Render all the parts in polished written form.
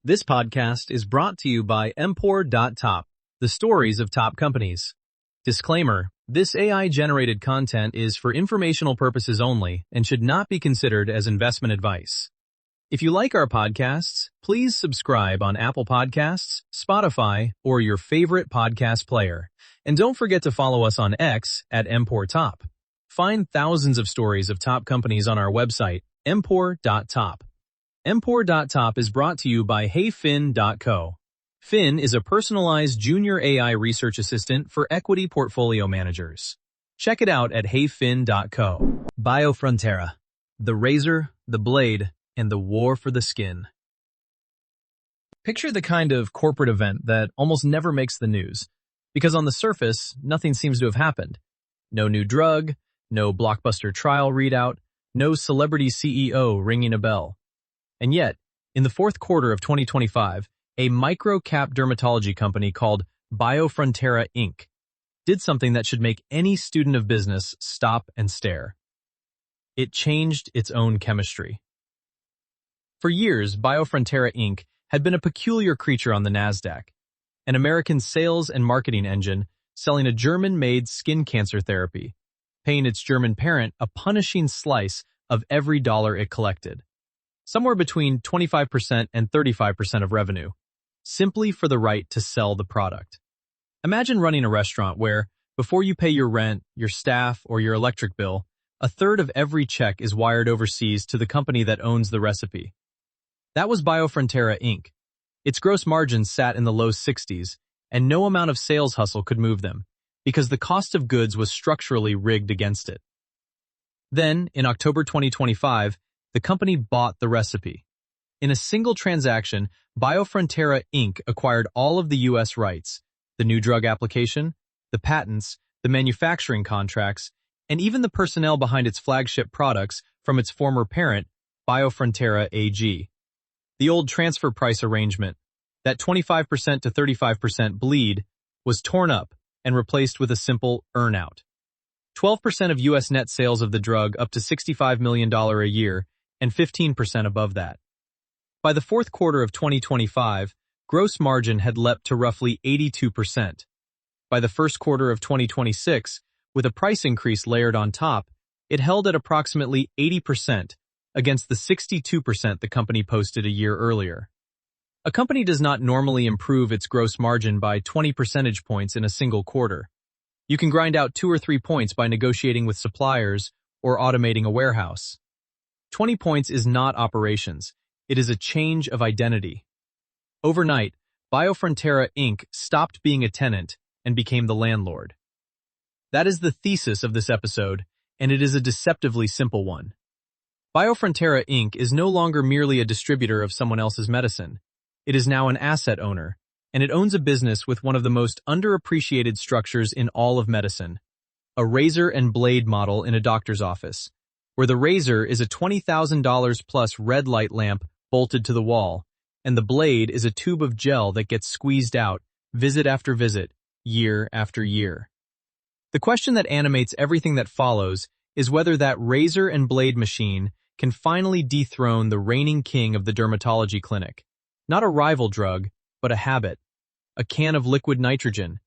This podcast is brought to you by Empor.top, the stories of top companies. Disclaimer, this AI-generated content is for informational purposes only and should not be considered as investment advice. If you like our podcasts, please subscribe on Apple Podcasts, Spotify, or your favorite podcast player. And don't forget to follow us on X at Empor.top. Find thousands of stories of top companies on our website, Empor.top. Empor.top is brought to you by HeyFin.co. Fin is a personalized junior AI research assistant for equity portfolio managers. Check it out at HeyFin.co. Biofrontera, the razor, the blade, and the war for the skin. Picture the kind of corporate event that almost never makes the news, because on the surface, nothing seems to have happened. No new drug, no blockbuster trial readout, no celebrity CEO ringing a bell. And yet, in the fourth quarter of 2025, a micro-cap dermatology company called Biofrontera Inc. did something that should make any student of business stop and stare. It changed its own chemistry. For years, Biofrontera Inc. had been a peculiar creature on the NASDAQ, an American sales and marketing engine selling a German-made skin cancer therapy, paying its German parent a punishing slice of every dollar it collected, somewhere between 25% and 35% of revenue, simply for the right to sell the product. Imagine running a restaurant where, before you pay your rent, your staff, or your electric bill, a third of every check is wired overseas to the company that owns the recipe. That was Biofrontera Inc. Its gross margins sat in the low 60s, and no amount of sales hustle could move them, because the cost of goods was structurally rigged against it. Then, in October 2025, the company bought the recipe. In a single transaction, Biofrontera Inc. acquired all of the U.S. rights, the new drug application, the patents, the manufacturing contracts, and even the personnel behind its flagship products from its former parent, Biofrontera AG. The old transfer price arrangement, that 25% to 35% bleed, was torn up and replaced with a simple earn-out. 12% of U.S. net sales of the drug up to $65 million a year, and 15% above that. By the fourth quarter of 2025, gross margin had leapt to roughly 82%. By the first quarter of 2026, with a price increase layered on top, it held at approximately 80%, against the 62% the company posted a year earlier. A company does not normally improve its gross margin by 20 percentage points in a single quarter. You can grind out 2 or 3 points by negotiating with suppliers or automating a warehouse. 20 points is not operations. It is a change of identity. Overnight, Biofrontera Inc. stopped being a tenant and became the landlord. That is the thesis of this episode, and it is a deceptively simple one. Biofrontera Inc. is no longer merely a distributor of someone else's medicine. It is now an asset owner, and it owns a business with one of the most underappreciated structures in all of medicine, a razor and blade model in a doctor's office, where the razor is a $20,000 plus red light lamp bolted to the wall, and the blade is a tube of gel that gets squeezed out, visit after visit, year after year. The question that animates everything that follows is whether that razor and blade machine can finally dethrone the reigning king of the dermatology clinic. Not a rival drug, but a habit. A can of liquid nitrogen.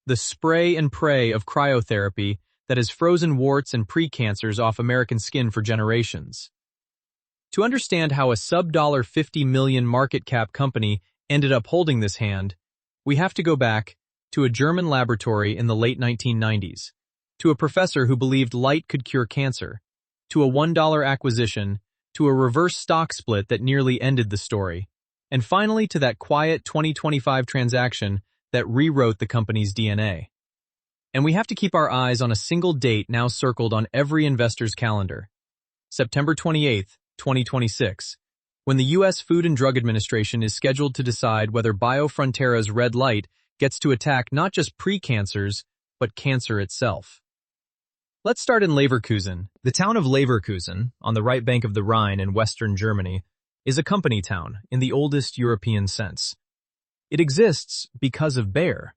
The spray and pray of cryotherapy that has frozen warts and pre-cancers off American skin for generations. To understand how a sub-$50 million market cap company ended up holding this hand, we have to go back to a German laboratory in the late 1990s, to a professor who believed light could cure cancer, to a $1 acquisition, to a reverse stock split that nearly ended the story, and finally to that quiet 2025 transaction that rewrote the company's DNA. And we have to keep our eyes on a single date now circled on every investor's calendar. September 28, 2026, when the U.S. Food and Drug Administration is scheduled to decide whether Biofrontera's red light gets to attack not just pre-cancers, but cancer itself. Let's start in Leverkusen. The town of Leverkusen, on the right bank of the Rhine in western Germany, is a company town in the oldest European sense. It exists because of Bayer.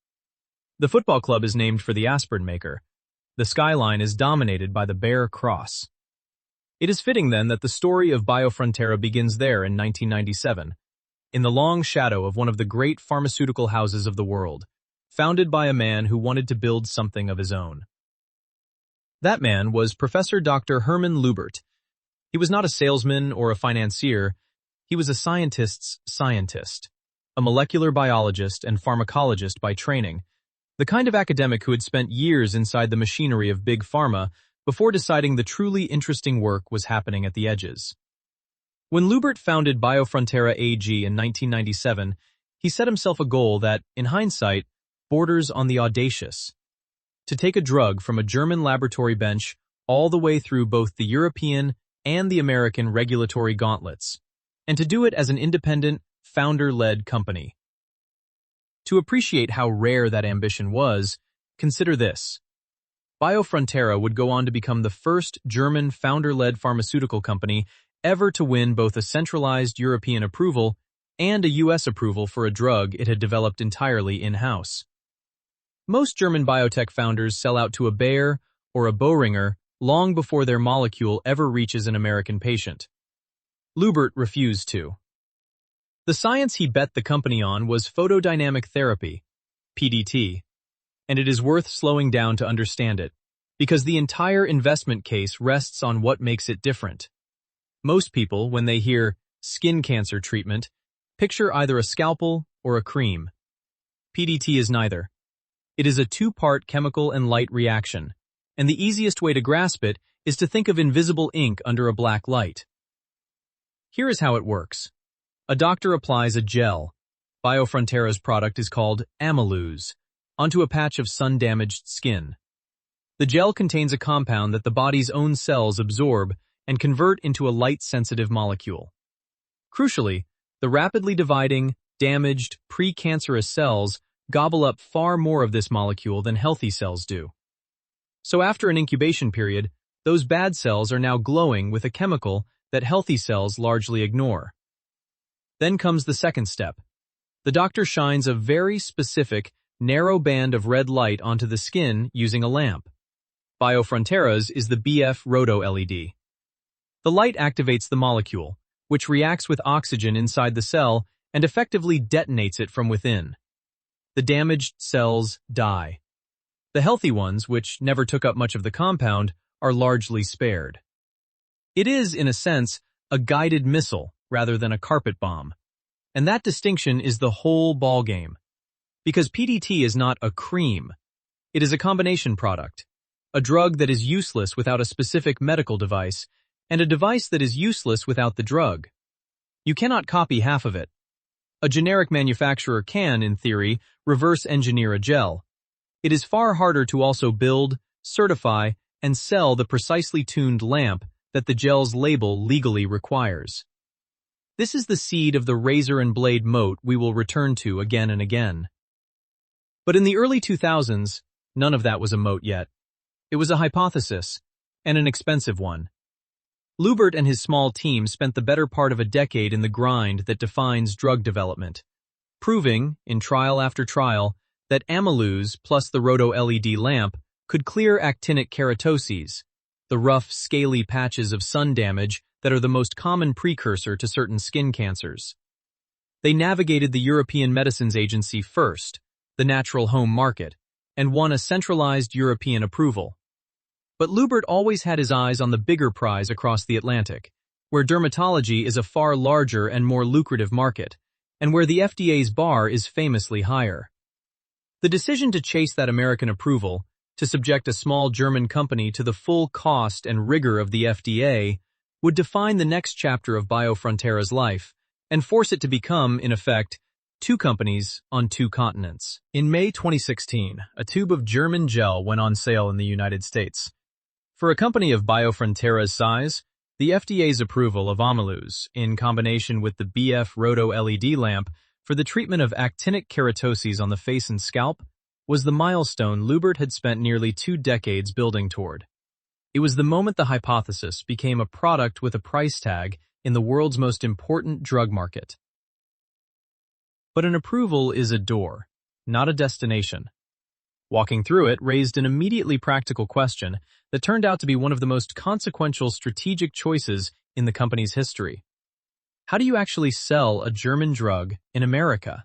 The football club is named for the aspirin maker. The skyline is dominated by the Bayer cross. It is fitting then that the story of Biofrontera begins there in 1997. in the long shadow of one of the great pharmaceutical houses of the world, founded by a man who wanted to build something of his own. That man was Professor Dr. Hermann Lubert. He was not a salesman or a financier. He was a scientist's scientist, a molecular biologist and pharmacologist by training, the kind of academic who had spent years inside the machinery of big pharma before deciding the truly interesting work was happening at the edges. When Lubert founded Biofrontera AG in 1997, he set himself a goal that, in hindsight, borders on the audacious: to take a drug from a German laboratory bench all the way through both the European and the American regulatory gauntlets, and to do it as an independent, founder-led company. To appreciate how rare that ambition was, consider this. Biofrontera would go on to become the first German founder-led pharmaceutical company ever to win both a centralized European approval and a US approval for a drug it had developed entirely in-house. Most German biotech founders sell out to a Bayer or a Boehringer long before their molecule ever reaches an American patient. Lubert refused to. The science he bet the company on was photodynamic therapy, PDT, and it is worth slowing down to understand it, because the entire investment case rests on what makes it different. Most people, when they hear skin cancer treatment, picture either a scalpel or a cream. PDT is neither. It is a two-part chemical and light reaction, and the easiest way to grasp it is to think of invisible ink under a black light. Here is how it works. A doctor applies a gel. Biofrontera's product is called amylose, onto a patch of sun-damaged skin. The gel contains a compound that the body's own cells absorb and convert into a light-sensitive molecule. Crucially, the rapidly dividing, damaged, precancerous cells gobble up far more of this molecule than healthy cells do. So after an incubation period, those bad cells are now glowing with a chemical that healthy cells largely ignore. Then comes the second step. The doctor shines a very specific, narrow band of red light onto the skin using a lamp. Biofrontera's is the BF-RhodoLED. The light activates the molecule, which reacts with oxygen inside the cell and effectively detonates it from within. The damaged cells die. The healthy ones, which never took up much of the compound, are largely spared. It is, in a sense, a guided missile rather than a carpet bomb. And that distinction is the whole ballgame. Because PDT is not a cream. It is a combination product. A drug that is useless without a specific medical device, and a device that is useless without the drug. You cannot copy half of it. A generic manufacturer can, in theory, reverse engineer a gel. It is far harder to also build, certify, and sell the precisely tuned lamp that the gel's label legally requires. This is the seed of the razor and blade moat we will return to again and again. But in the early 2000s, none of that was a moat yet. It was a hypothesis, and an expensive one. Lubert and his small team spent the better part of a decade in the grind that defines drug development, proving, in trial after trial, that amylose plus the RhodoLED lamp could clear actinic keratoses, the rough, scaly patches of sun damage that are the most common precursor to certain skin cancers. They navigated the European Medicines Agency first, the natural home market, and won a centralized European approval. But Lubert always had his eyes on the bigger prize across the Atlantic, where dermatology is a far larger and more lucrative market, and where the FDA's bar is famously higher. The decision to chase that American approval, to subject a small German company to the full cost and rigor of the FDA, would define the next chapter of Biofrontera's life, and force it to become, in effect, two companies on two continents. In May 2016, a tube of German gel went on sale in the United States. For a company of Biofrontera's size, the FDA's approval of amylose, in combination with the BF-RhodoLED lamp for the treatment of actinic keratoses on the face and scalp, was the milestone Lubert had spent nearly 2 decades building toward. It was the moment the hypothesis became a product with a price tag in the world's most important drug market. But an approval is a door, not a destination. Walking through it raised an immediately practical question that turned out to be one of the most consequential strategic choices in the company's history. How do you actually sell a German drug in America?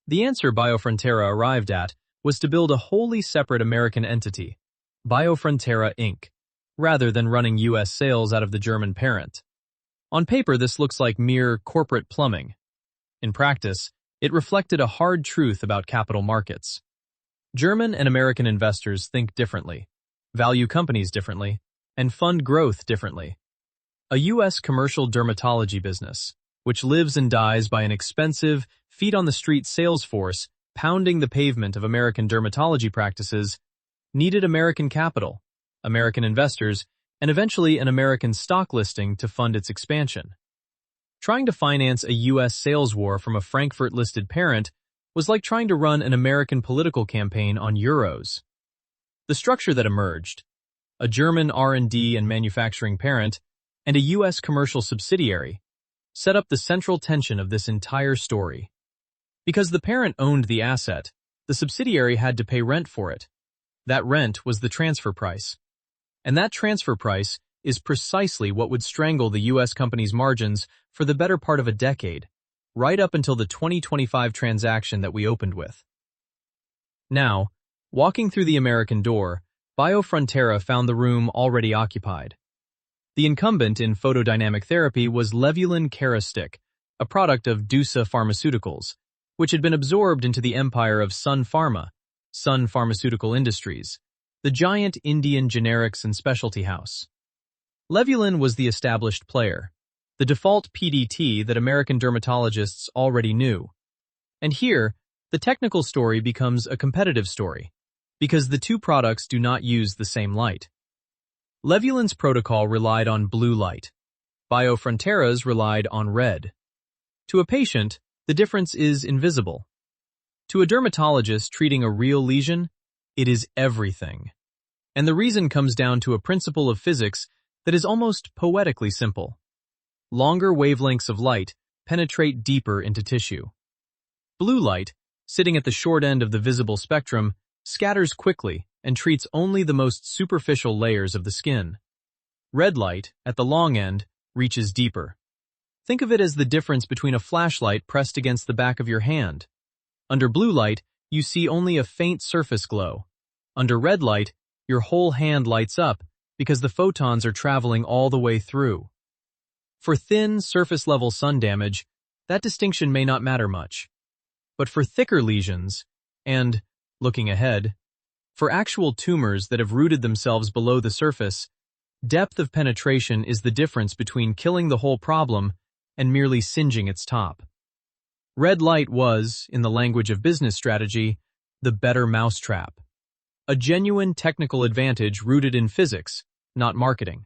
The answer Biofrontera arrived at was to build a wholly separate American entity, Biofrontera Inc., rather than running U.S. sales out of the German parent. On paper, this looks like mere corporate plumbing. In practice, it reflected a hard truth about capital markets. German and American investors think differently, value companies differently, and fund growth differently. A U.S. commercial dermatology business, which lives and dies by an expensive, feet-on-the-street sales force pounding the pavement of American dermatology practices, needed American capital, American investors, and eventually an American stock listing to fund its expansion. Trying to finance a U.S. sales war from a Frankfurt-listed parent was like trying to run an American political campaign on euros. The structure that emerged, a German R&D and manufacturing parent, and a U.S. commercial subsidiary, set up the central tension of this entire story. Because the parent owned the asset, the subsidiary had to pay rent for it. That rent was the transfer price. And that transfer price is precisely what would strangle the U.S. company's margins for the better part of a decade, right up until the 2025 transaction that we opened with. Now, walking through the American door, Biofrontera found the room already occupied. The incumbent in photodynamic therapy was Levulin Caristic, a product of DUSA Pharmaceuticals, which had been absorbed into the empire of Sun Pharma, Sun Pharmaceutical Industries, the giant Indian generics and specialty house. Levulin was the established player, the default PDT that American dermatologists already knew. And here, the technical story becomes a competitive story, because the two products do not use the same light. Levulin's protocol relied on blue light. Biofrontera's relied on red. To a patient, the difference is invisible. To a dermatologist treating a real lesion, it is everything. And the reason comes down to a principle of physics that is almost poetically simple. Longer wavelengths of light penetrate deeper into tissue. Blue light, sitting at the short end of the visible spectrum, scatters quickly and treats only the most superficial layers of the skin. Red light, at the long end, reaches deeper. Think of it as the difference between a flashlight pressed against the back of your hand. Under blue light, you see only a faint surface glow. Under red light, your whole hand lights up because the photons are traveling all the way through. For thin, surface-level sun damage, that distinction may not matter much. But for thicker lesions, and, looking ahead, for actual tumors that have rooted themselves below the surface, depth of penetration is the difference between killing the whole problem and merely singeing its top. Red light was, in the language of business strategy, the better mousetrap. A genuine technical advantage rooted in physics, not marketing.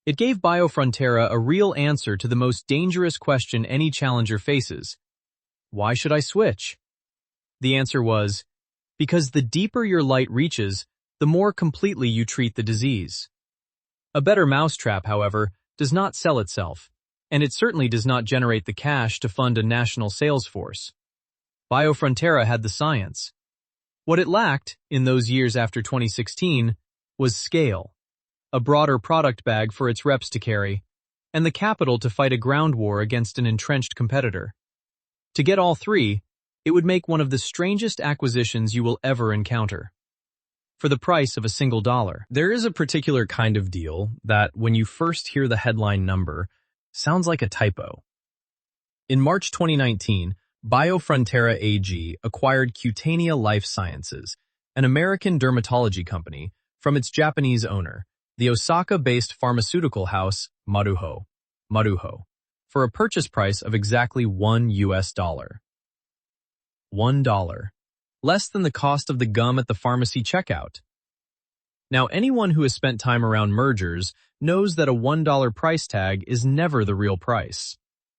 It gave Biofrontera a real answer to the most dangerous question any challenger faces. Why should I switch? The answer was, because the deeper your light reaches, the more completely you treat the disease. A better mousetrap, however, does not sell itself, and it certainly does not generate the cash to fund a national sales force. Biofrontera had the science. What it lacked, in those years after 2016, was scale, a broader product bag for its reps to carry, and the capital to fight a ground war against an entrenched competitor. To get all three, it would make one of the strangest acquisitions you will ever encounter. For the price of a single dollar. There is a particular kind of deal that, when you first hear the headline number, sounds like a typo. In March 2019, Biofrontera AG acquired Cutanea Life Sciences, an American dermatology company, from its Japanese owner, the Osaka-based pharmaceutical house Maruho, for a purchase price of exactly $1. $1. Less than the cost of the gum at the pharmacy checkout. Now, anyone who has spent time around mergers knows that a $1 price tag is never the real price.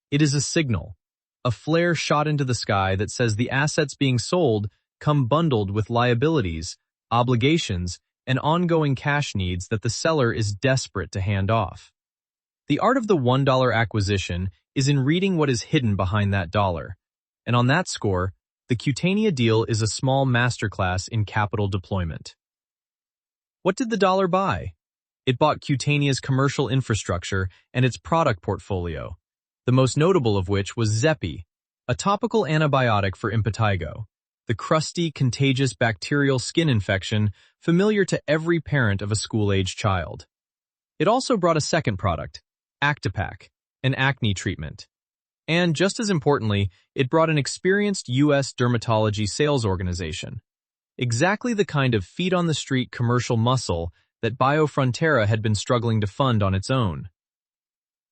It is a signal, a flare shot into the sky that says the assets being sold come bundled with liabilities, obligations, and ongoing cash needs that the seller is desperate to hand off. The art of the $1 acquisition is in reading what is hidden behind that dollar, and on that score, the Cutanea deal is a small masterclass in capital deployment. What did the dollar buy? It bought Cutanea's commercial infrastructure and its product portfolio. the most notable of which was Xepi, a topical antibiotic for impetigo, the crusty, contagious bacterial skin infection familiar to every parent of a school-age child. It also brought a second product, Actipac, an acne treatment. And just as importantly, it brought an experienced U.S. dermatology sales organization. Exactly the kind of feet-on-the-street commercial muscle that Biofrontera had been struggling to fund on its own.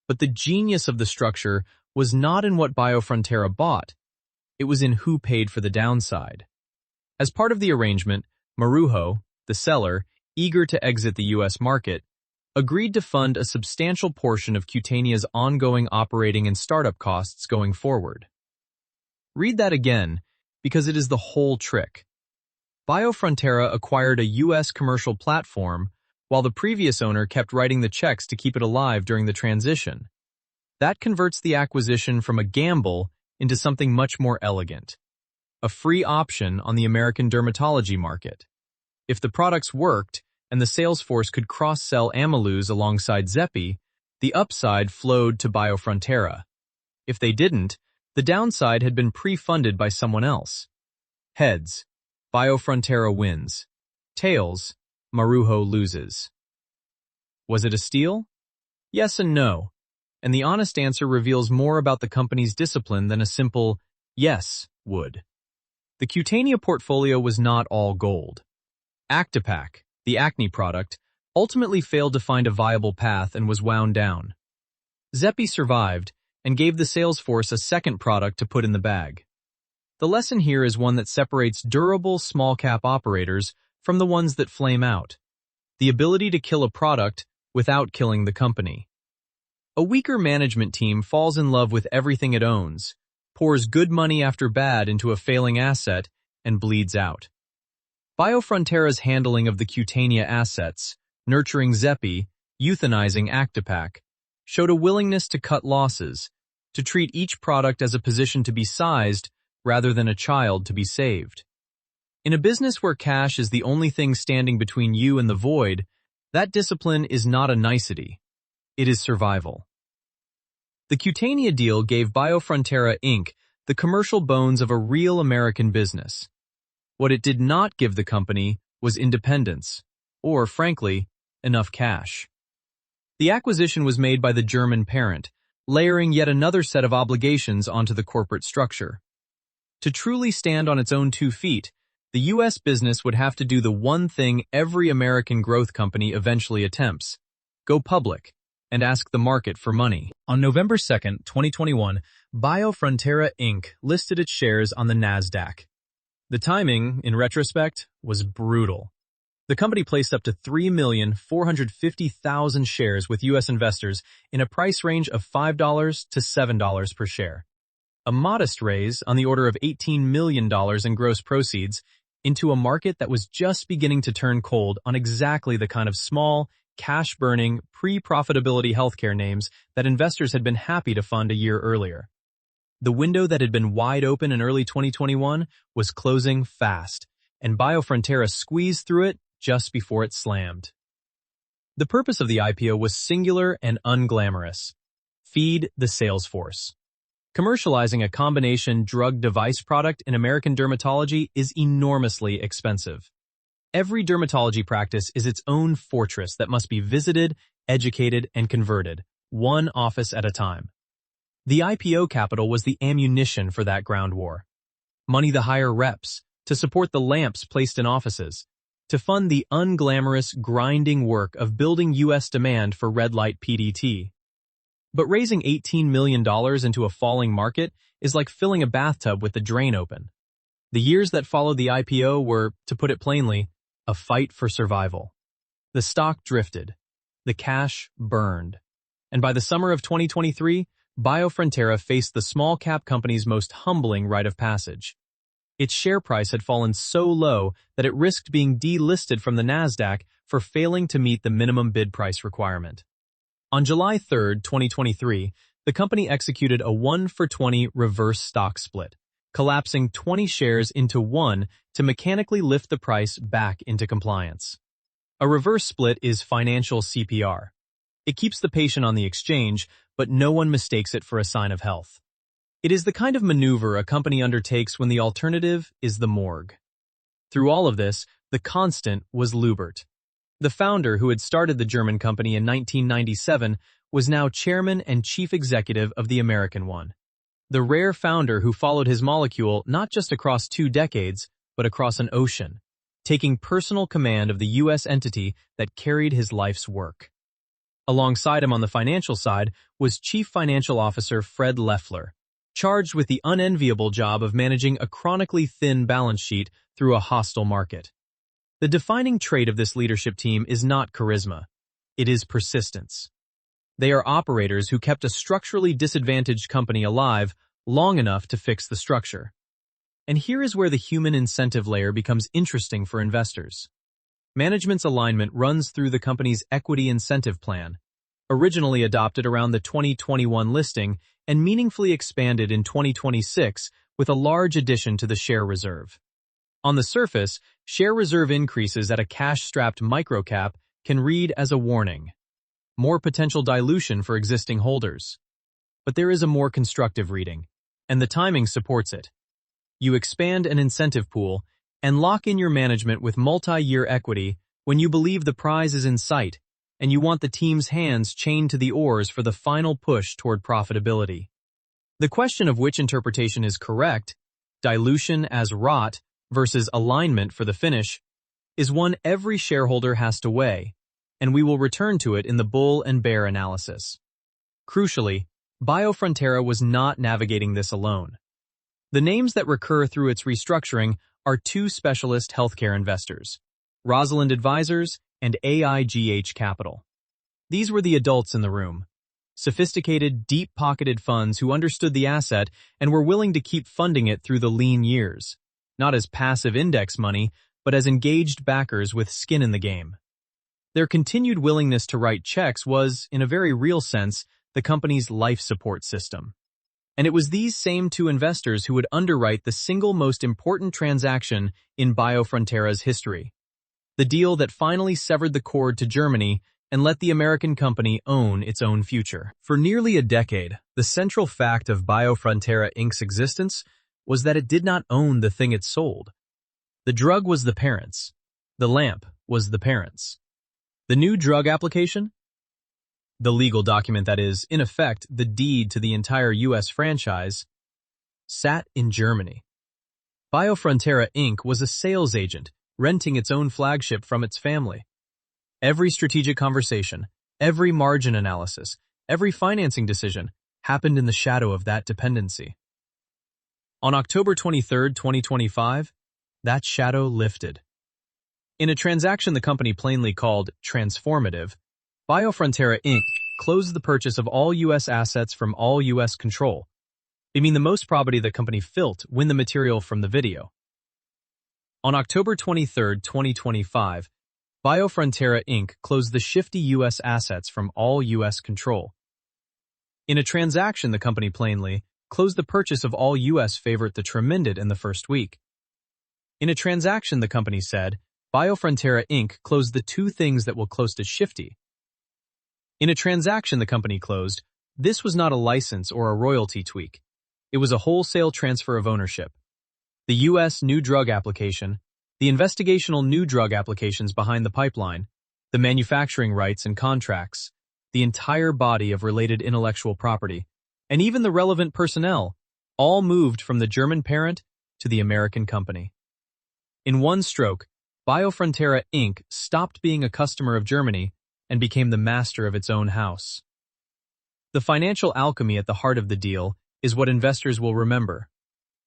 But the genius of the structure was not in what Biofrontera bought. It was in who paid for the downside. As part of the arrangement, Marujo, the seller, eager to exit the U.S. market, agreed to fund a substantial portion of Cutanea's ongoing operating and startup costs going forward. Read that again, because it is the whole trick. Biofrontera acquired a U.S. commercial platform, while the previous owner kept writing the checks to keep it alive during the transition. That converts the acquisition from a gamble into something much more elegant. A free option on the American dermatology market. If the products worked, and the sales force could cross-sell Ameluz alongside Xepi, the upside flowed to Biofrontera. If they didn't, the downside had been pre-funded by someone else. Heads, Biofrontera wins. Tails, Marujo loses. Was it a steal? Yes and no, and the honest answer reveals more about the company's discipline than a simple yes would. The Cutanea portfolio was not all gold. Actipac, the acne product, ultimately failed to find a viable path and was wound down. Xepi survived and gave the sales force a second product to put in the bag. The lesson here is one that separates durable small-cap operators from the ones that flame out. The ability to kill a product without killing the company. A weaker management team falls in love with everything it owns, pours good money after bad into a failing asset, and bleeds out. Biofrontera's handling of the Cutanea assets, nurturing Xepi, euthanizing Actipac, showed a willingness to cut losses, to treat each product as a position to be sized rather than a child to be saved. In a business where cash is the only thing standing between you and the void, that discipline is not a nicety. It is survival. The Cutanea deal gave Biofrontera Inc. the commercial bones of a real American business. What it did not give the company was independence, or, frankly, enough cash. The acquisition was made by the German parent, layering yet another set of obligations onto the corporate structure. To truly stand on its own 2 feet, the U.S. business would have to do the one thing every American growth company eventually attempts: go public and ask the market for money. On November 2, 2021, Biofrontera Inc. listed its shares on the NASDAQ. The timing, in retrospect, was brutal. The company placed up to 3,450,000 shares with U.S. investors in a price range of $5 to $7 per share. A modest raise on the order of $18 million in gross proceeds into a market that was just beginning to turn cold on exactly the kind of small, cash-burning, pre-profitability healthcare names that investors had been happy to fund a year earlier. The window that had been wide open in early 2021 was closing fast, and Biofrontera squeezed through it just before it slammed. The purpose of the IPO was singular and unglamorous: feed the sales force. Commercializing a combination drug-device product in American dermatology is enormously expensive. Every dermatology practice is its own fortress that must be visited, educated, and converted, one office at a time. The IPO capital was the ammunition for that ground war. Money to hire reps, to support the lamps placed in offices, to fund the unglamorous, grinding work of building U.S. demand for red light PDT. But raising $18 million into a falling market is like filling a bathtub with the drain open. The years that followed the IPO were, to put it plainly, a fight for survival. The stock drifted. The cash burned. And by the summer of 2023, Biofrontera faced the small-cap company's most humbling rite of passage. Its share price had fallen so low that it risked being delisted from the NASDAQ for failing to meet the minimum bid price requirement. On July 3, 2023, the company executed a 1-for-20 reverse stock split, collapsing 20 shares into one to mechanically lift the price back into compliance. A reverse split is financial CPR. It keeps the patient on the exchange, but no one mistakes it for a sign of health. It is the kind of maneuver a company undertakes when the alternative is the morgue. Through all of this, the constant was Lubert. The founder who had started the German company in 1997 was now chairman and chief executive of the American one. The rare founder who followed his molecule not just across 2 decades, but across an ocean, taking personal command of the U.S. entity that carried his life's work. Alongside him on the financial side was Chief Financial Officer Fred Leffler, charged with the unenviable job of managing a chronically thin balance sheet through a hostile market. The defining trait of this leadership team is not charisma, it is persistence. They are operators who kept a structurally disadvantaged company alive long enough to fix the structure. And here is where the human incentive layer becomes interesting for investors. Management's alignment runs through the company's equity incentive plan, originally adopted around the 2021 listing and meaningfully expanded in 2026 with a large addition to the share reserve. On the surface, share reserve increases at a cash-strapped microcap can read as a warning. More potential dilution for existing holders. But there is a more constructive reading, and the timing supports it. You expand an incentive pool and lock in your management with multi-year equity when you believe the prize is in sight and you want the team's hands chained to the oars for the final push toward profitability. The question of which interpretation is correct, dilution as rot versus alignment for the finish, is one every shareholder has to weigh, and we will return to it in the bull and bear analysis. Crucially, Biofrontera was not navigating this alone. The names that recur through its restructuring are 2 specialist healthcare investors, Rosalind Advisors and AIGH Capital. These were the adults in the room, sophisticated, deep-pocketed funds who understood the asset and were willing to keep funding it through the lean years, not as passive index money, but as engaged backers with skin in the game. Their continued willingness to write checks was, in a very real sense, the company's life support system. And it was these same 2 investors who would underwrite the single most important transaction in Biofrontera's history, the deal that finally severed the cord to Germany and let the American company own its own future. For nearly a decade, the central fact of Biofrontera Inc.'s existence was that it did not own the thing it sold. The drug was the parents. The lamp was the parents. The new drug application? The legal document that is, in effect, the deed to the entire U.S. franchise, sat in Germany. Biofrontera Inc. was a sales agent, renting its own flagship from its family. Every strategic conversation, every margin analysis, every financing decision happened in the shadow of that dependency. On October 23, 2025, that shadow lifted. In a transaction the company plainly called transformative, Biofrontera Inc. closed the purchase of all U.S. assets from all U.S. control. I mean the most property the company filed when the material from the video. On October 23, 2025, Biofrontera Inc. closed the shifty U.S. assets from all U.S. control. In a transaction the company plainly closed the purchase of all U.S. favorite the Tremended in the first week. In a transaction the company said, Biofrontera Inc. closed the 2 things that will close to shifty. In a transaction the company closed, this was not a license or a royalty tweak. It was a wholesale transfer of ownership. The U.S. new drug application, the investigational new drug applications behind the pipeline, the manufacturing rights and contracts, the entire body of related intellectual property, and even the relevant personnel, all moved from the German parent to the American company. In one stroke, Biofrontera Inc. stopped being a customer of Germany and became the master of its own house. The financial alchemy at the heart of the deal is what investors will remember.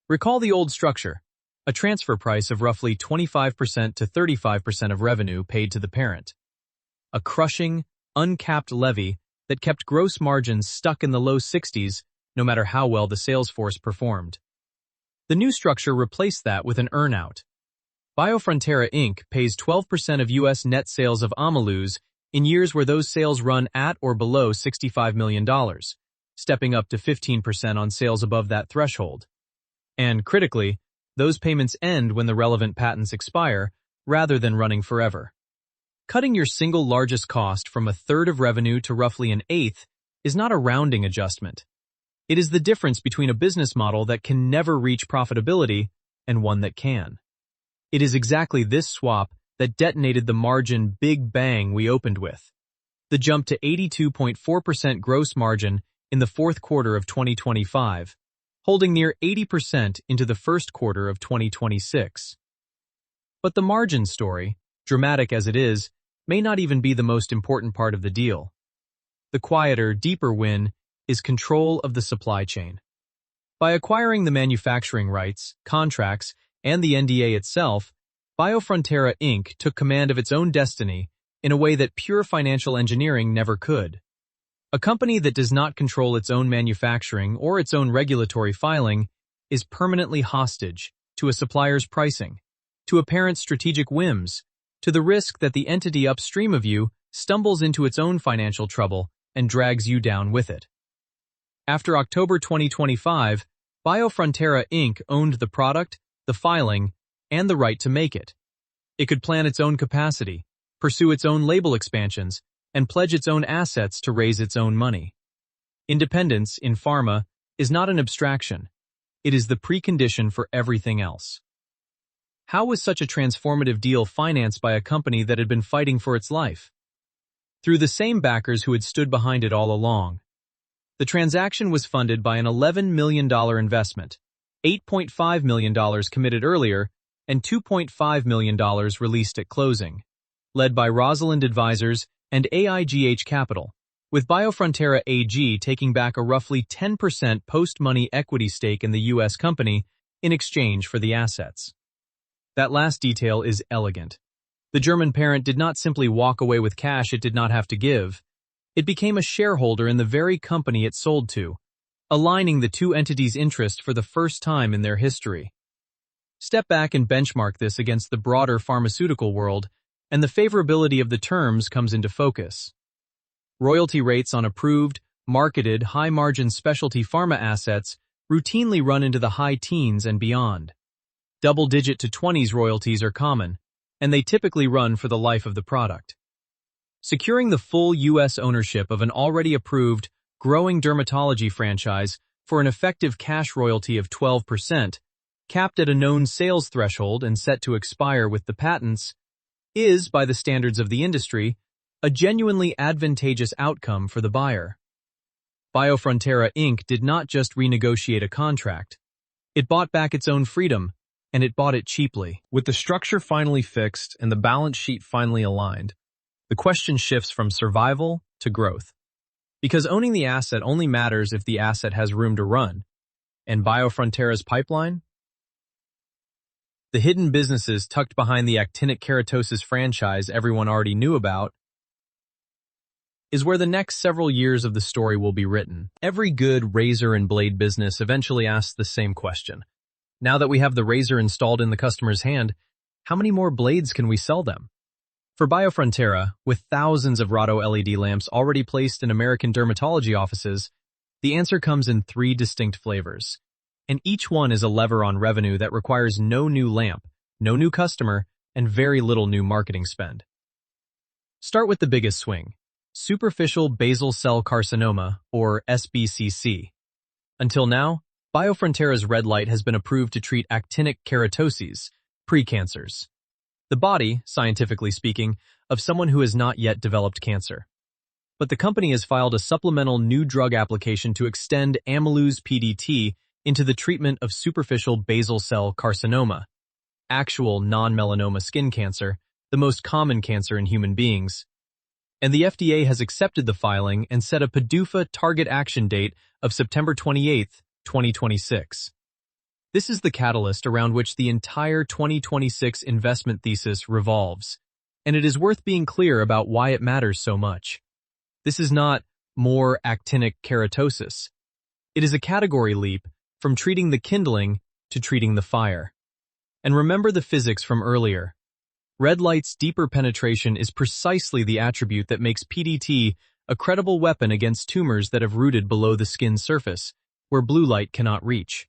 Recall the old structure, a transfer price of roughly 25% to 35% of revenue paid to the parent. A crushing, uncapped levy that kept gross margins stuck in the low 60s no matter how well the sales force performed. The new structure replaced that with an earn-out. Biofrontera Inc. pays 12% of U.S. net sales of Ameluz in years where those sales run at or below $65 million, stepping up to 15% on sales above that threshold. And, critically, those payments end when the relevant patents expire, rather than running forever. Cutting your single largest cost from a third of revenue to roughly an eighth is not a rounding adjustment. It is the difference between a business model that can never reach profitability and one that can. It is exactly this swap that detonated the margin big bang we opened with. The jump to 82.4% gross margin in the fourth quarter of 2025, holding near 80% into the first quarter of 2026. But the margin story, dramatic as it is, may not even be the most important part of the deal. The quieter, deeper win is control of the supply chain. By acquiring the manufacturing rights, contracts, and the NDA itself, Biofrontera Inc. took command of its own destiny in a way that pure financial engineering never could. A company that does not control its own manufacturing or its own regulatory filing is permanently hostage to a supplier's pricing, to a parent's strategic whims, to the risk that the entity upstream of you stumbles into its own financial trouble and drags you down with it. After October 2025, Biofrontera Inc. owned the product, the filing, and the right to make it. It could plan its own capacity, pursue its own label expansions, and pledge its own assets to raise its own money. Independence, in pharma, is not an abstraction. It is the precondition for everything else. How was such a transformative deal financed by a company that had been fighting for its life? Through the same backers who had stood behind it all along. The transaction was funded by an $11 million investment, $8.5 million committed earlier, and $2.5 million released at closing, led by Rosalind Advisors and AIGH Capital, with Biofrontera AG taking back a roughly 10% post-money equity stake in the U.S. company in exchange for the assets. That last detail is elegant. The German parent did not simply walk away with cash it did not have to give. It became a shareholder in the very company it sold to, aligning the two entities' interest for the first time in their history. Step back and benchmark this against the broader pharmaceutical world, and the favorability of the terms comes into focus. Royalty rates on approved, marketed, high-margin specialty pharma assets routinely run into the high teens and beyond. Double-digit to 20s royalties are common, and they typically run for the life of the product. Securing the full U.S. ownership of an already approved, growing dermatology franchise for an effective cash royalty of 12%, capped at a known sales threshold and set to expire with the patents, is, by the standards of the industry, a genuinely advantageous outcome for the buyer. Biofrontera Inc. did not just renegotiate a contract. It bought back its own freedom, and it bought it cheaply. With the structure finally fixed and the balance sheet finally aligned, the question shifts from survival to growth. Because owning the asset only matters if the asset has room to run. And Biofrontera's pipeline? The hidden businesses tucked behind the actinic keratosis franchise everyone already knew about is where the next several years of the story will be written. Every good razor and blade business eventually asks the same question. Now that we have the razor installed in the customer's hand, how many more blades can we sell them? For Biofrontera, with thousands of Rado LED lamps already placed in American dermatology offices, the answer comes in 3 distinct flavors. And each one is a lever on revenue that requires no new lamp, no new customer, and very little new marketing spend. Start with the biggest swing, superficial basal cell carcinoma, or SBCC. Until now, Biofrontera's red light has been approved to treat actinic keratoses, precancers. The body, scientifically speaking, of someone who has not yet developed cancer. But the company has filed a supplemental new drug application to extend amylose PDT into the treatment of superficial basal cell carcinoma, actual non-melanoma skin cancer, the most common cancer in human beings. And the FDA has accepted the filing and set a PDUFA target action date of September 28, 2026. This is the catalyst around which the entire 2026 investment thesis revolves, and it is worth being clear about why it matters so much. This is not more actinic keratosis. It is a category leap from treating the kindling to treating the fire. And remember the physics from earlier. Red light's deeper penetration is precisely the attribute that makes PDT a credible weapon against tumors that have rooted below the skin's surface, where blue light cannot reach.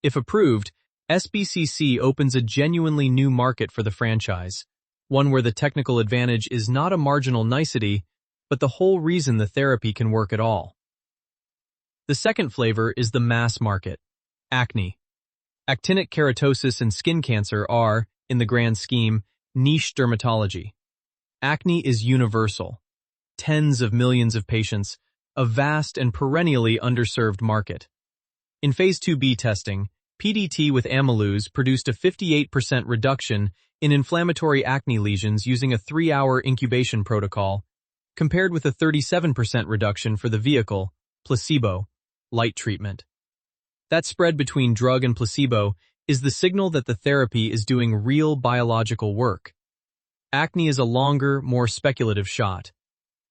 If approved, SBCC opens a genuinely new market for the franchise, one where the technical advantage is not a marginal nicety, but the whole reason the therapy can work at all. The second flavor is the mass market, acne. Actinic keratosis and skin cancer are, in the grand scheme, niche dermatology. Acne is universal. Tens of millions of patients, a vast and perennially underserved market. In Phase 2b testing, PDT with amylose produced a 58% reduction in inflammatory acne lesions using a 3-hour incubation protocol, compared with a 37% reduction for the vehicle, placebo, light treatment. That spread between drug and placebo is the signal that the therapy is doing real biological work. Acne is a longer, more speculative shot.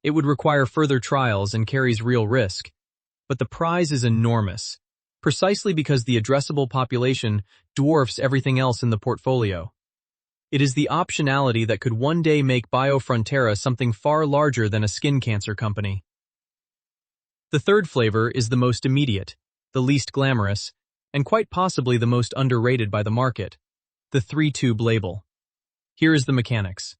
It would require further trials and carries real risk, but the prize is enormous, precisely because the addressable population dwarfs everything else in the portfolio. It is the optionality that could one day make Biofrontera something far larger than a skin cancer company. The third flavor is the most immediate, the least glamorous, and quite possibly the most underrated by the market, the 3-tube label. Here is the mechanics.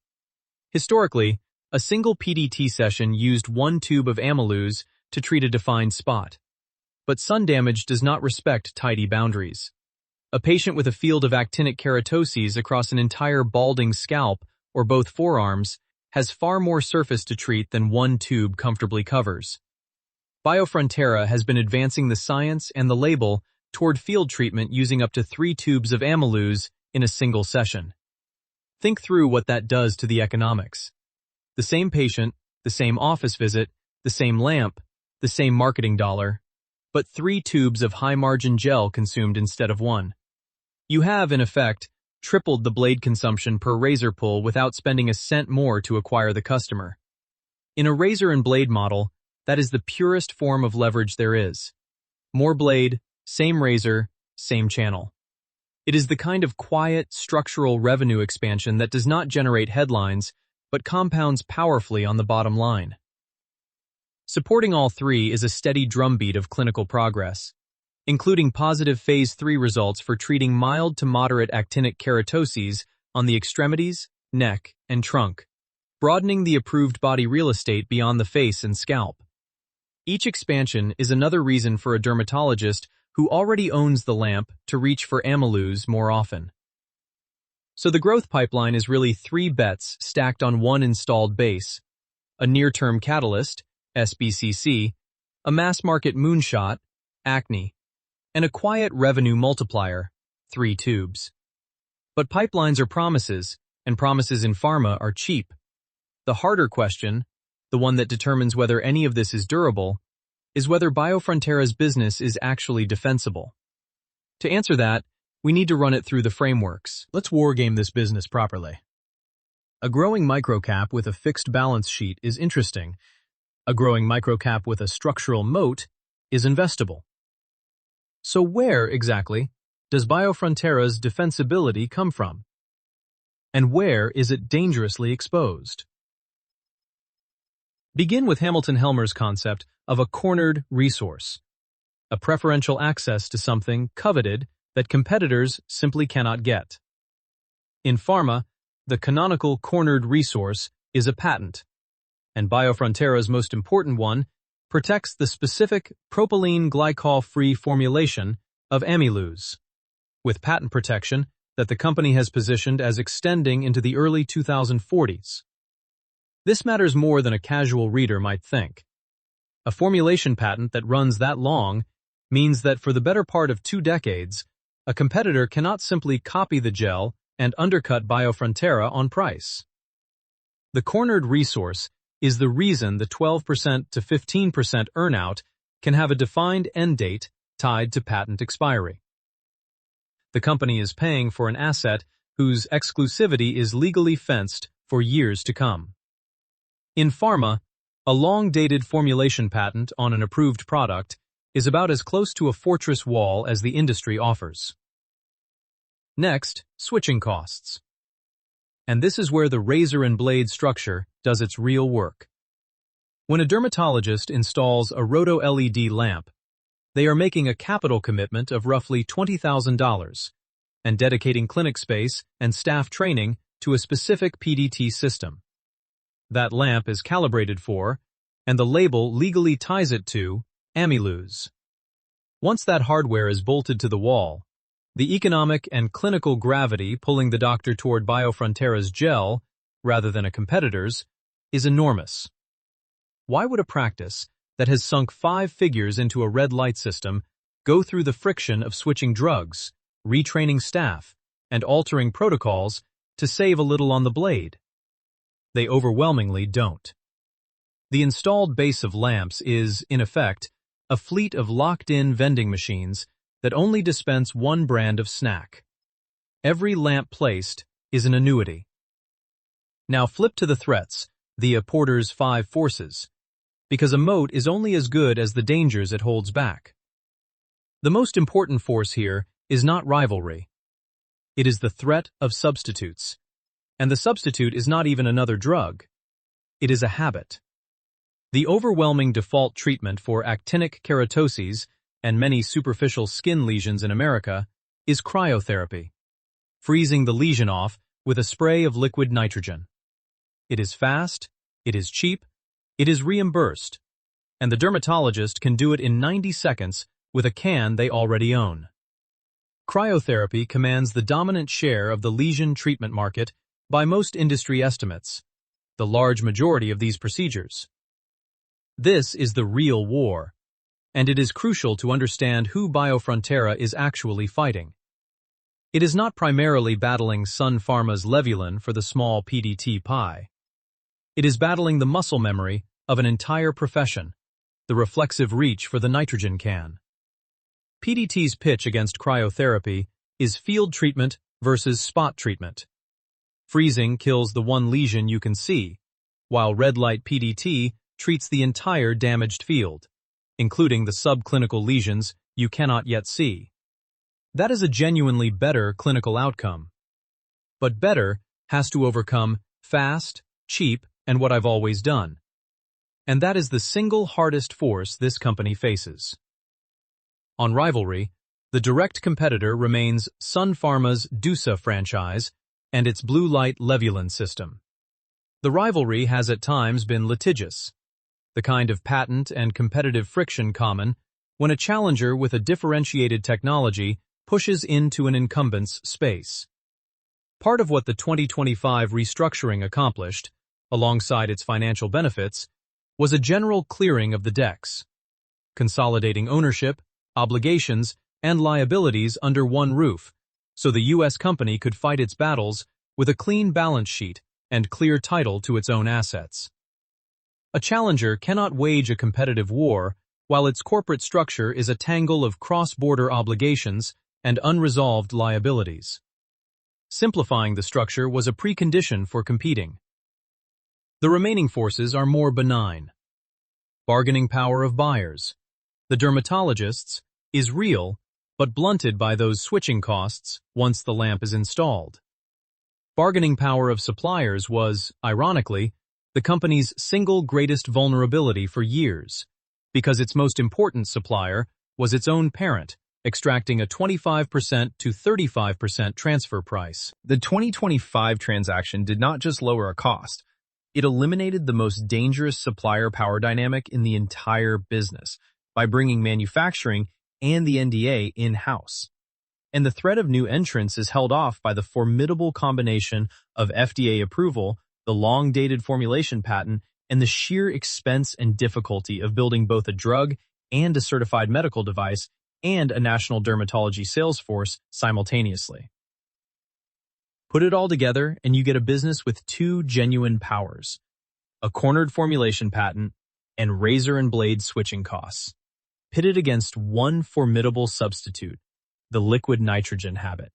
Historically, a single PDT session used 1 tube of amylose to treat a defined spot. But sun damage does not respect tidy boundaries. A patient with a field of actinic keratoses across an entire balding scalp or both forearms has far more surface to treat than 1 tube comfortably covers. Biofrontera has been advancing the science and the label toward field treatment using up to 3 tubes of amylose in a single session. Think through what that does to the economics. The same patient, the same office visit, the same lamp, the same marketing dollar, but 3 tubes of high-margin gel consumed instead of 1. You have, in effect, tripled the blade consumption per razor pull without spending a cent more to acquire the customer. In a razor and blade model, that is the purest form of leverage there is. More blade, same razor, same channel. It is the kind of quiet, structural revenue expansion that does not generate headlines, but compounds powerfully on the bottom line. Supporting all three is a steady drumbeat of clinical progress, including positive Phase 3 results for treating mild to moderate actinic keratoses on the extremities, neck, and trunk, broadening the approved body real estate beyond the face and scalp. Each expansion is another reason for a dermatologist who already owns the lamp to reach for amylose more often. So the growth pipeline is really 3 bets stacked on one installed base: a near-term catalyst, SBCC, a mass-market moonshot, acne, and a quiet revenue multiplier, 3 tubes. But pipelines are promises, and promises in pharma are cheap. The harder question, the one that determines whether any of this is durable, is whether Biofrontera's business is actually defensible. To answer that, we need to run it through the frameworks. Let's wargame this business properly. A growing microcap with a fixed balance sheet is interesting. A growing microcap with a structural moat is investable. So where, exactly, does Biofrontera's defensibility come from? And where is it dangerously exposed? Begin with Hamilton Helmer's concept of a cornered resource, a preferential access to something coveted that competitors simply cannot get. In pharma, the canonical cornered resource is a patent, and Biofrontera's most important one protects the specific propylene glycol-free formulation of amylose, with patent protection that the company has positioned as extending into the early 2040s. This matters more than a casual reader might think. A formulation patent that runs that long means that for the better part of 2 decades, a competitor cannot simply copy the gel and undercut Biofrontera on price. The cornered resource is the reason the 12% to 15% earnout can have a defined end date tied to patent expiry. The company is paying for an asset whose exclusivity is legally fenced for years to come. In pharma, a long-dated formulation patent on an approved product is about as close to a fortress wall as the industry offers. Next, switching costs. And this is where the razor and blade structure does its real work. When a dermatologist installs a roto-LED lamp, they are making a capital commitment of roughly $20,000 and dedicating clinic space and staff training to a specific PDT system. That lamp is calibrated for, and the label legally ties it to, amylose. Once that hardware is bolted to the wall, the economic and clinical gravity pulling the doctor toward Biofrontera's gel, rather than a competitor's, is enormous. Why would a practice that has sunk 5 figures into a red light system go through the friction of switching drugs, retraining staff, and altering protocols to save a little on the blade? They overwhelmingly don't. The installed base of lamps is, in effect, a fleet of locked-in vending machines that only dispense one brand of snack. Every lamp placed is an annuity. Now flip to the threats, the Porter's 5 forces, because a moat is only as good as the dangers it holds back. The most important force here is not rivalry. It is the threat of substitutes. And the substitute is not even another drug. It is a habit. The overwhelming default treatment for actinic keratoses and many superficial skin lesions in America is cryotherapy, freezing the lesion off with a spray of liquid nitrogen. It is fast, it is cheap, it is reimbursed, and the dermatologist can do it in 90 seconds with a can they already own. Cryotherapy commands the dominant share of the lesion treatment market by most industry estimates, the large majority of these procedures. This is the real war, and it is crucial to understand who Biofrontera is actually fighting. It is not primarily battling Sun Pharma's Levulin for the small PDT pie. It is battling the muscle memory of an entire profession, the reflexive reach for the nitrogen can. PDT's pitch against cryotherapy is field treatment versus spot treatment. Freezing kills the one lesion you can see, while red light PDT treats the entire damaged field, including the subclinical lesions you cannot yet see. That is a genuinely better clinical outcome. But better has to overcome fast, cheap, and what I've always done. And that is the single hardest force this company faces. On rivalry, the direct competitor remains Sun Pharma's DUSA franchise and its blue light Levulin system. The rivalry has at times been litigious, the kind of patent and competitive friction common when a challenger with a differentiated technology pushes into an incumbent's space. Part of what the 2025 restructuring accomplished, alongside its financial benefits, was a general clearing of the decks, consolidating ownership, obligations, and liabilities under one roof, so the U.S. company could fight its battles with a clean balance sheet and clear title to its own assets. A challenger cannot wage a competitive war while its corporate structure is a tangle of cross-border obligations and unresolved liabilities. Simplifying the structure was a precondition for competing. The remaining forces are more benign. Bargaining power of buyers, the dermatologists, is real, but blunted by those switching costs once the lamp is installed. Bargaining power of suppliers was, ironically, the company's single greatest vulnerability for years, because its most important supplier was its own parent, extracting a 25% to 35% transfer price. The 2025 transaction did not just lower a cost, it eliminated the most dangerous supplier power dynamic in the entire business by bringing manufacturing and the NDA in-house. And the threat of new entrants is held off by the formidable combination of FDA approval, the long-dated formulation patent, and the sheer expense and difficulty of building both a drug and a certified medical device and a national dermatology sales force simultaneously. Put it all together and you get a business with two genuine powers, a cornered formulation patent and razor and blade switching costs, pitted against one formidable substitute, the liquid nitrogen habit.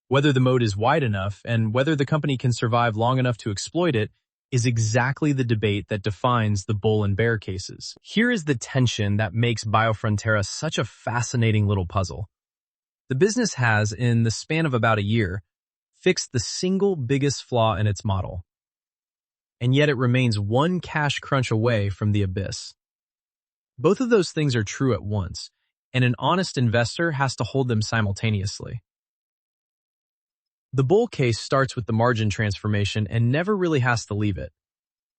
Whether the moat is wide enough and whether the company can survive long enough to exploit it is exactly the debate that defines the bull and bear cases. Here is the tension that makes Biofrontera such a fascinating little puzzle. The business has, in the span of about a year, fixed the single biggest flaw in its model. And yet it remains one cash crunch away from the abyss. Both of those things are true at once, and an honest investor has to hold them simultaneously. The bull case starts with the margin transformation and never really has to leave it.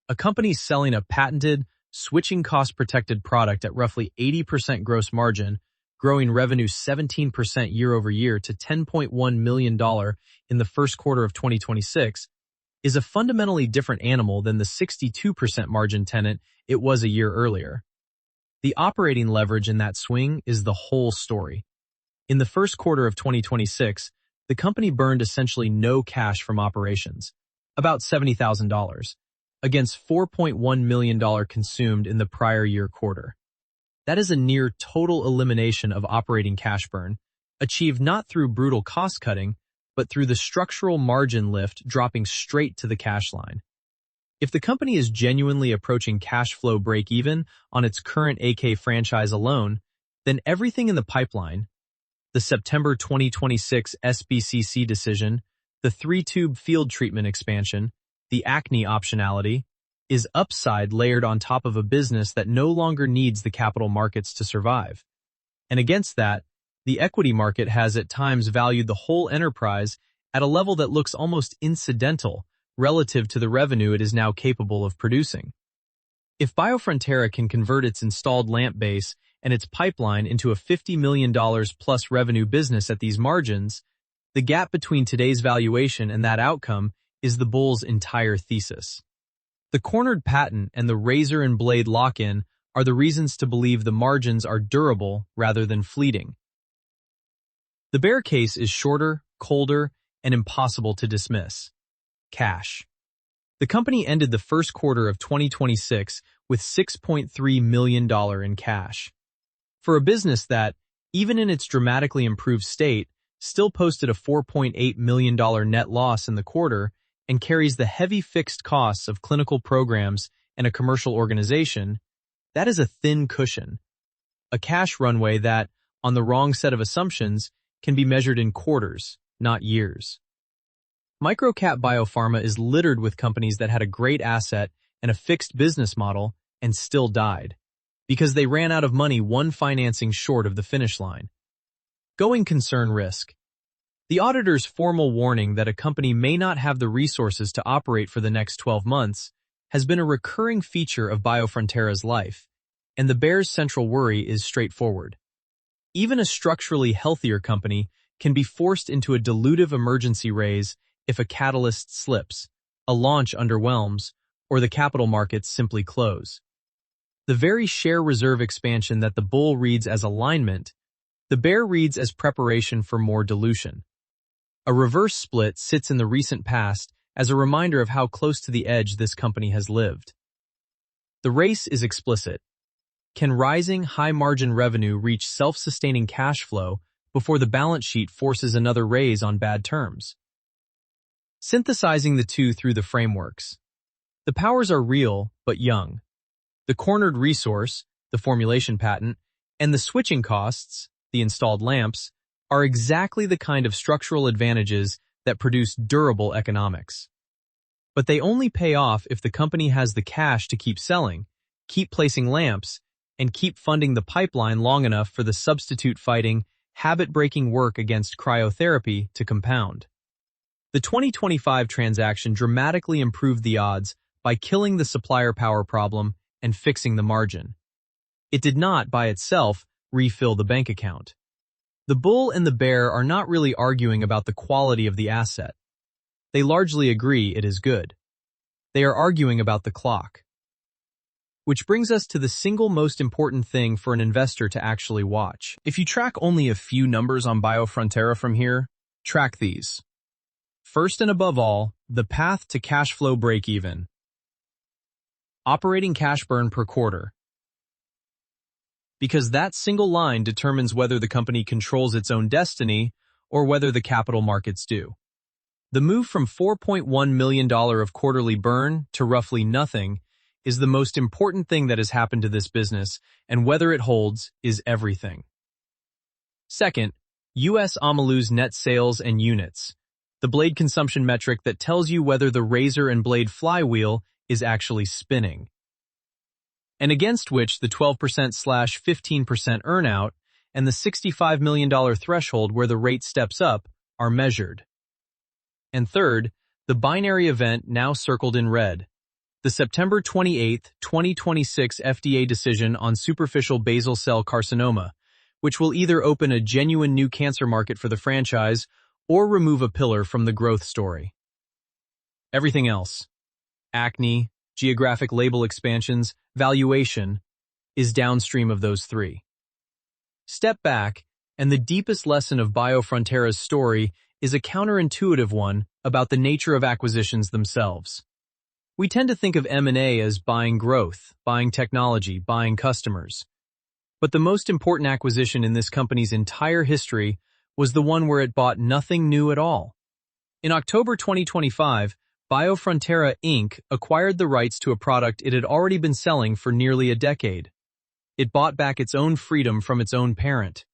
A company selling a patented, switching cost-protected product at roughly 80% gross margin, growing revenue 17% year over year to $10.1 million in the first quarter of 2026, is a fundamentally different animal than the 62% margin tenant it was a year earlier. The operating leverage in that swing is the whole story. In the first quarter of 2026, the company burned essentially no cash from operations, about $70,000, against $4.1 million consumed in the prior year quarter. That is a near total elimination of operating cash burn, achieved not through brutal cost-cutting, but through the structural margin lift dropping straight to the cash line. If the company is genuinely approaching cash flow break-even on its current AK franchise alone, then everything in the pipeline, the September 2026 SBCC decision, the 3-tube field treatment expansion, the acne optionality, is upside layered on top of a business that no longer needs the capital markets to survive. And against that, the equity market has at times valued the whole enterprise at a level that looks almost incidental relative to the revenue it is now capable of producing. If Biofrontera can convert its installed lamp base and its pipeline into a $50 million plus revenue business at these margins, the gap between today's valuation and that outcome is the bull's entire thesis. The cornered patent and the razor and blade lock-in are the reasons to believe the margins are durable rather than fleeting. The bear case is shorter, colder, and impossible to dismiss. Cash. The company ended the first quarter of 2026 with $6.3 million in cash. For a business that, even in its dramatically improved state, still posted a $4.8 million net loss in the quarter and carries the heavy fixed costs of clinical programs and a commercial organization, that is a thin cushion. A cash runway that, on the wrong set of assumptions, can be measured in quarters, not years. Microcap biopharma is littered with companies that had a great asset and a fixed business model and still died, because they ran out of money one financing short of the finish line. Going concern risk. The auditor's formal warning that a company may not have the resources to operate for the next 12 months has been a recurring feature of Biofrontera's life, and the bear's central worry is straightforward. Even a structurally healthier company can be forced into a dilutive emergency raise if a catalyst slips, a launch underwhelms, or the capital markets simply close. The very share reserve expansion that the bull reads as alignment, the bear reads as preparation for more dilution. A reverse split sits in the recent past as a reminder of how close to the edge this company has lived. The race is explicit. Can rising high-margin revenue reach self-sustaining cash flow before the balance sheet forces another raise on bad terms? Synthesizing the two through the frameworks. The powers are real, but young. The cornered resource, the formulation patent, and the switching costs, the installed lamps, are exactly the kind of structural advantages that produce durable economics. But they only pay off if the company has the cash to keep selling, keep placing lamps, and keep funding the pipeline long enough for the substitute-fighting, habit-breaking work against cryotherapy to compound. The 2025 transaction dramatically improved the odds by killing the supplier power problem and fixing the margin. It did not, by itself, refill the bank account. The bull and the bear are not really arguing about the quality of the asset. They largely agree it is good. They are arguing about the clock. Which brings us to the single most important thing for an investor to actually watch. If you track only a few numbers on Biofrontera from here, track these. First and above all, the path to cash flow break-even. Operating cash burn per quarter. Because that single line determines whether the company controls its own destiny or whether the capital markets do. The move from $4.1 million of quarterly burn to roughly nothing is the most important thing that has happened to this business, and whether it holds is everything. Second, U.S. Amalu's net sales and units, the blade consumption metric that tells you whether the razor and blade flywheel is actually spinning, and against which the 12%/15% earnout and the $65 million threshold where the rate steps up are measured. And third, the binary event now circled in red. The September 28, 2026 FDA decision on superficial basal cell carcinoma, which will either open a genuine new cancer market for the franchise or remove a pillar from the growth story. Everything else, acne, geographic label expansions, valuation, is downstream of those three. Step back, and the deepest lesson of Biofrontera's story is a counterintuitive one about the nature of acquisitions themselves. We tend to think of M&A as buying growth, buying technology, buying customers. But the most important acquisition in this company's entire history was the one where it bought nothing new at all. In October 2025, Biofrontera Inc. acquired the rights to a product it had already been selling for nearly a decade. It bought back its own freedom from its own parent.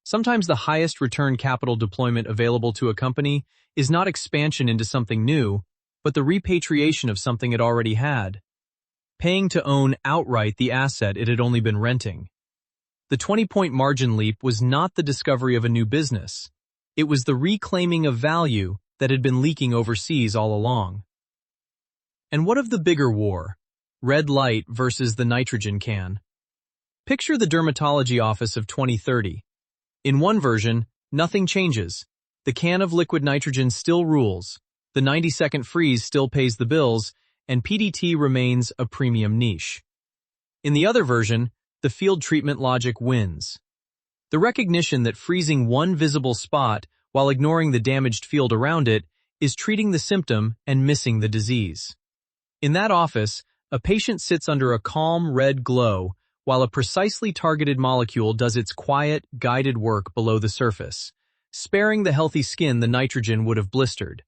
Sometimes the highest return capital deployment available to a company is not expansion into something new, but the repatriation of something it already had. Paying to own outright the asset it had only been renting. The 20-point margin leap was not the discovery of a new business. It was the reclaiming of value that had been leaking overseas all along. And what of the bigger war? Red light versus the nitrogen can. Picture the dermatology office of 2030. In one version, nothing changes. The can of liquid nitrogen still rules, the 90-second freeze still pays the bills, and PDT remains a premium niche. In the other version, the field treatment logic wins. The recognition that freezing one visible spot while ignoring the damaged field around it is treating the symptom and missing the disease. In that office, a patient sits under a calm red glow while a precisely targeted molecule does its quiet, guided work below the surface, sparing the healthy skin the nitrogen would have blistered.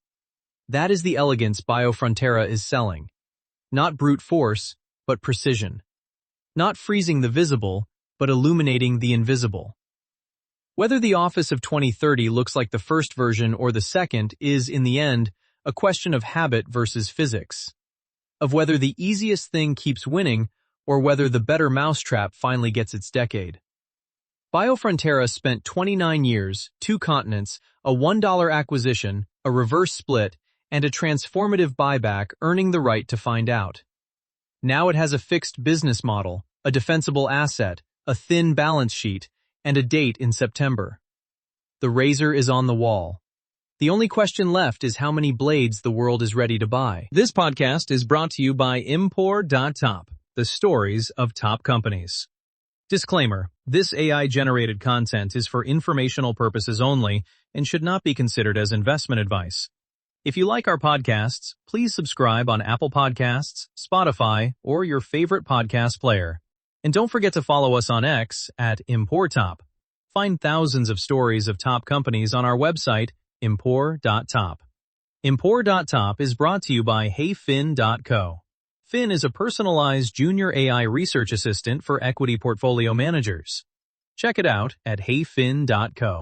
That is the elegance Biofrontera is selling. Not brute force, but precision. Not freezing the visible, but illuminating the invisible. Whether the Office of 2030 looks like the first version or the second is, in the end, a question of habit versus physics. Of whether the easiest thing keeps winning or whether the better mousetrap finally gets its decade. Biofrontera spent 29 years, 2 continents, a $1 acquisition, a reverse split, and a transformative buyback earning the right to find out. Now it has a fixed business model, a defensible asset, a thin balance sheet, and a date in September. The razor is on the wall. The only question left is how many blades the world is ready to buy. This podcast is brought to you by Impor.top, the stories of top companies. Disclaimer: this AI-generated content is for informational purposes only and should not be considered as investment advice. If you like our podcasts, please subscribe on Apple Podcasts, Spotify, or your favorite podcast player. And don't forget to follow us on X at Impor.top. Find thousands of stories of top companies on our website, Impor.top. Impor.top is brought to you by HeyFin.co. Fin is a personalized junior AI research assistant for equity portfolio managers. Check it out at HeyFin.co.